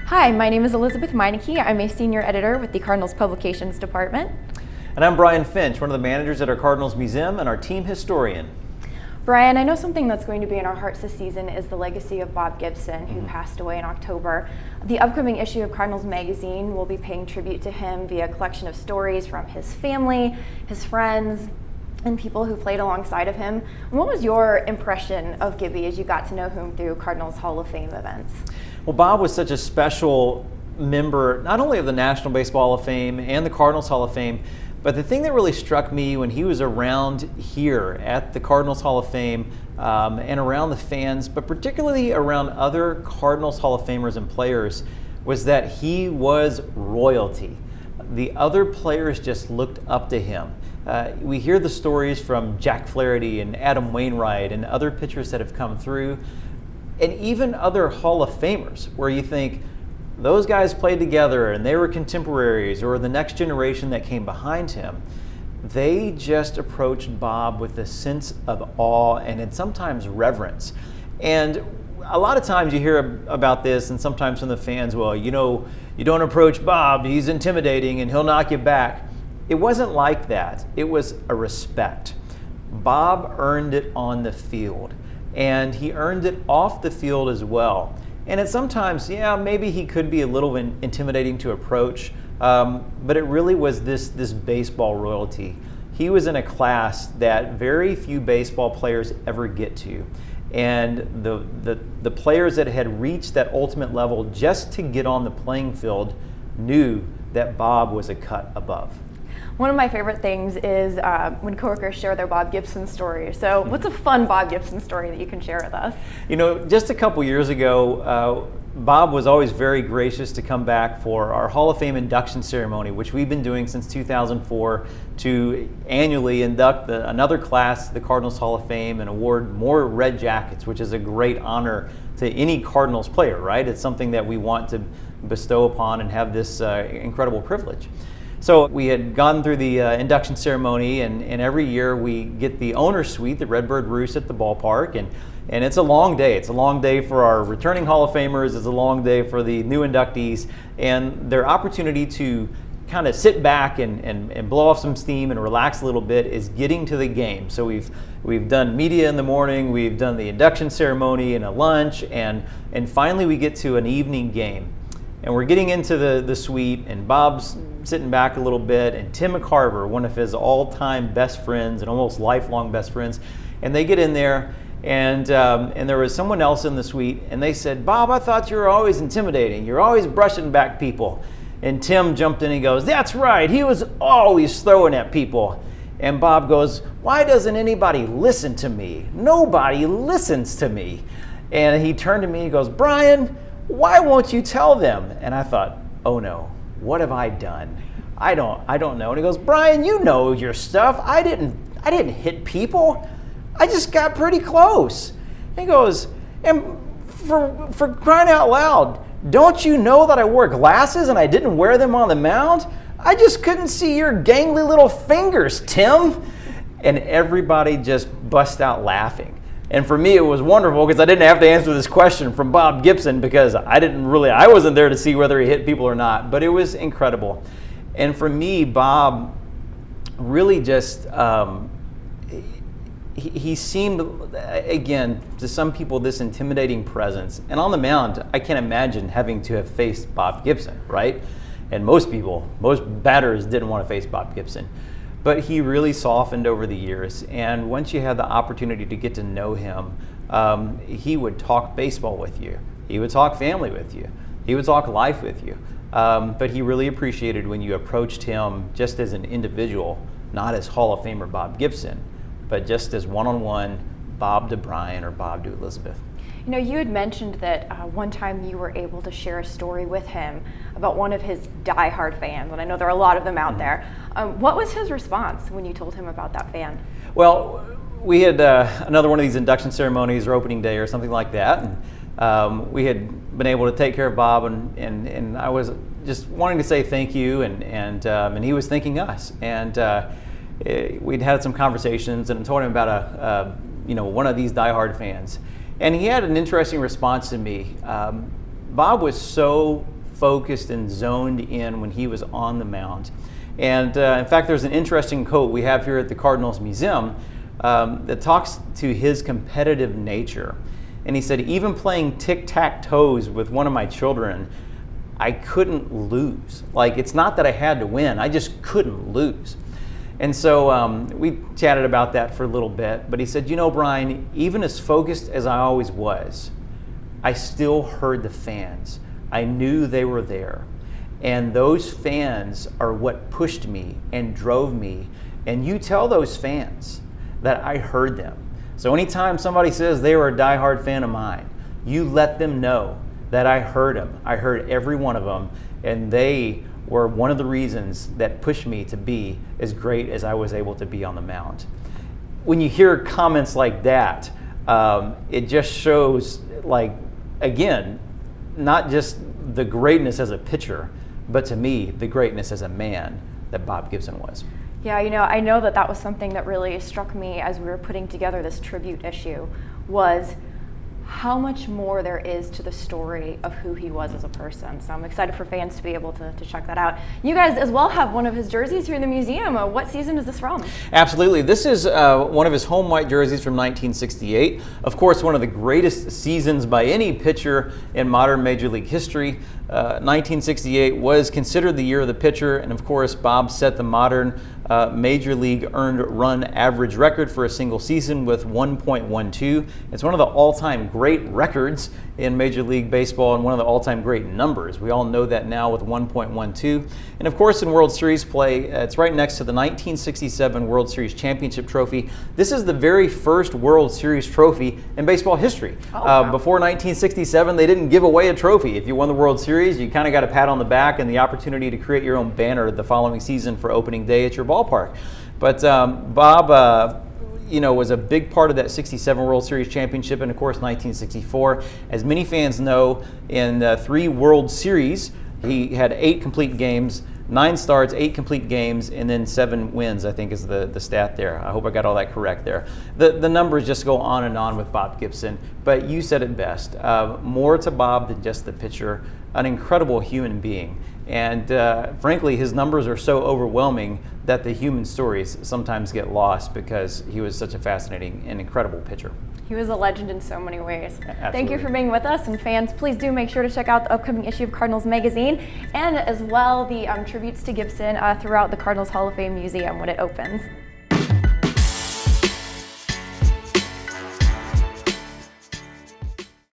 Hi, my name is Elisabeth Meinecke. I'm a senior editor with the Cardinals Publications Department. And I'm Brian Finch, one of the managers at our Cardinals Museum and our team historian. Brian, I know something that's going to be in our hearts this season is the legacy of Bob Gibson, who passed away in October. The upcoming issue of Cardinals Magazine will be paying tribute to him via a collection of stories from his family, his friends, and people who played alongside of him. What was your impression of Gibby as you got to know him through Cardinals Hall of Fame events? Well, Bob was such a special member, not only of the National Baseball Hall of Fame and the Cardinals Hall of Fame, but the thing that really struck me when he was around here at the Cardinals Hall of Fame and around the fans, but particularly around other Cardinals Hall of Famers and players, was that he was royalty. The other players just looked up to him. We hear the stories from Jack Flaherty and Adam Wainwright and other pitchers that have come through, and even other Hall of Famers where you think those guys played together and they were contemporaries, or the next generation that came behind him. They just approached Bob with a sense of awe and sometimes reverence. And a lot of times you hear about this, and sometimes from the fans, well, you know, you don't approach Bob, he's intimidating and he'll knock you back. It wasn't like that. It was a respect. Bob earned it on the field, and he earned it off the field as well. And it's sometimes, yeah, maybe he could be a little intimidating to approach, but it really was this baseball royalty. He was in a class that very few baseball players ever get to. And the players that had reached that ultimate level just to get on the playing field knew that Bob was a cut above. One of my favorite things is when coworkers share their Bob Gibson story. So what's a fun Bob Gibson story that you can share with us? You know, just a couple years ago, Bob was always very gracious to come back for our Hall of Fame induction ceremony, which we've been doing since 2004 to annually induct another class to the Cardinals Hall of Fame and award more red jackets, which is a great honor to any Cardinals player, right? It's something that we want to bestow upon and have this incredible privilege. So we had gone through the induction ceremony, and every year we get the owner's suite, the Redbird Roost at the ballpark, and it's a long day. It's a long day for our returning Hall of Famers. It's a long day for the new inductees, and their opportunity to kind of sit back and blow off some steam and relax a little bit is getting to the game. So we've done media in the morning, we've done the induction ceremony and a lunch, and finally we get to an evening game. And we're getting into the suite, and Bob's sitting back a little bit, and Tim McCarver, one of his all-time best friends and almost lifelong best friends, and they get in there, and there was someone else in the suite, and they said, "Bob, I thought you were always intimidating. You're always brushing back people." And Tim jumped in and goes, "That's right, he was always throwing at people." And Bob goes, "Why doesn't anybody listen to me? Nobody listens to me." And he turned to me and goes, "Brian, why won't you tell them?" And I thought, oh no, what have I done? I don't know. And he goes, "Brian, you know your stuff. I didn't hit people. I just got pretty close." And he goes, "And for crying out loud, don't you know that I wore glasses and I didn't wear them on the mound? I just couldn't see your gangly little fingers, Tim." And everybody just bust out laughing. And for me, it was wonderful because I didn't have to answer this question from Bob Gibson because I wasn't there to see whether he hit people or not, but it was incredible. And for me, Bob really just, he seemed, again, to some people, this intimidating presence. And on the mound, I can't imagine having to have faced Bob Gibson, right? And most batters didn't want to face Bob Gibson. But he really softened over the years, and once you had the opportunity to get to know him, he would talk baseball with you. He would talk family with you. He would talk life with you. But he really appreciated when you approached him just as an individual, not as Hall of Famer Bob Gibson, but just as one-on-one Bob to Brian or Bob to Elisabeth. You know, you had mentioned that one time you were able to share a story with him about one of his diehard fans, and I know there are a lot of them out there. What was his response when you told him about that fan? Well, we had another one of these induction ceremonies or opening day or something like that, and we had been able to take care of Bob, and I was just wanting to say thank you, and he was thanking us, and we'd had some conversations, and I told him about one of these diehard fans. And he had an interesting response to me. Bob was so focused and zoned in when he was on the mound. And in fact, there's an interesting quote we have here at the Cardinals Museum that talks to his competitive nature. And he said, even playing tic-tac-toes with one of my children, I couldn't lose. Like, it's not that I had to win, I just couldn't lose. And so we chatted about that for a little bit, but he said, you know, Brian, even as focused as I always was, I still heard the fans. I knew they were there. And those fans are what pushed me and drove me. And you tell those fans that I heard them. So anytime somebody says they were a diehard fan of mine, you let them know that I heard them. I heard every one of them, and they were one of the reasons that pushed me to be as great as I was able to be on the mound. When you hear comments like that, it just shows, like, again, not just the greatness as a pitcher, but to me, the greatness as a man that Bob Gibson was. Yeah, you know, I know that was something that really struck me as we were putting together this tribute issue, was how much more there is to the story of who he was as a person. So I'm excited for fans to be able to check that out. You guys as well have one of his jerseys here in the museum. What season is this from? Absolutely. This is one of his home white jerseys from 1968. Of course, one of the greatest seasons by any pitcher in modern Major League history. 1968 was considered the year of the pitcher, and of course, Bob set the modern Major League earned run average record for a single season with 1.12. It's one of the all-time great records in Major League Baseball and one of the all-time great numbers. We all know that now with 1.12. And of course, in World Series play, it's right next to the 1967 World Series Championship Trophy. This is the very first World Series trophy in baseball history. Oh, wow. Before 1967, they didn't give away a trophy. If you won the World Series, you kind of got a pat on the back and the opportunity to create your own banner the following season for opening day at your ballpark. But Bob, was a big part of that 67 World Series championship, and of course 1964. As many fans know, in 3 World Series, he had 8 complete games, 9 starts, 8 complete games, and then 7 wins, I think is the stat there. I hope I got all that correct there. The numbers just go on and on with Bob Gibson, but you said it best. More to Bob than just the pitcher, an incredible human being. And frankly, his numbers are so overwhelming that the human stories sometimes get lost because he was such a fascinating and incredible pitcher. He was a legend in so many ways. Absolutely. Thank you for being with us, and fans, please do make sure to check out the upcoming issue of Cardinals Magazine, and as well the tributes to Gibson throughout the Cardinals Hall of Fame Museum when it opens.